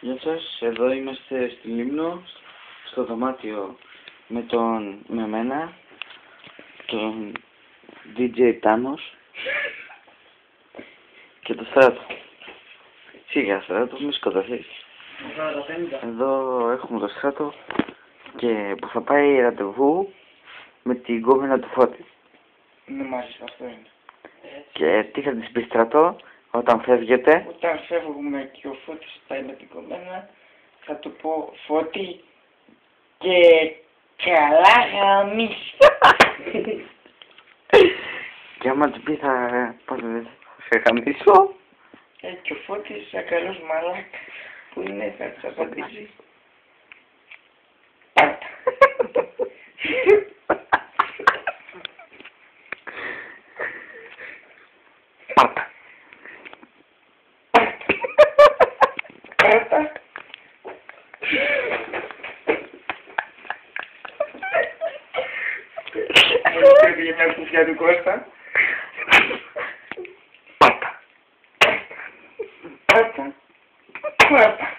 Γεια σας, εδώ είμαστε στη Λίμνο, στο δωμάτιο με μένα, τον DJ Τάνος και το Στράτο. Σιγά Στράτο, μη σκοτωθείς. Εδώ έχουμε το Στράτο και που θα πάει ραντεβού με την κόμενα του Φώτη. Ναι, μάλιστα, αυτό είναι. Και τι θα της πει, Στράτο, όταν φεύγετε? Όταν φεύγουμε και ο Φώτης πάει με την κομμένα, θα του πω Φώτη και καλά γαμίς. Και άμα του πει θα σε γαμίσω. Και ο Φώτης, σαν καλός μαλάκα που είναι, θα της απαντήσει. Πάρτα. Πάτα. Πάρτα. Μου πρέπει μια κουφιά του Κώστα. Πάτα. Πάρτα. Πάρτα.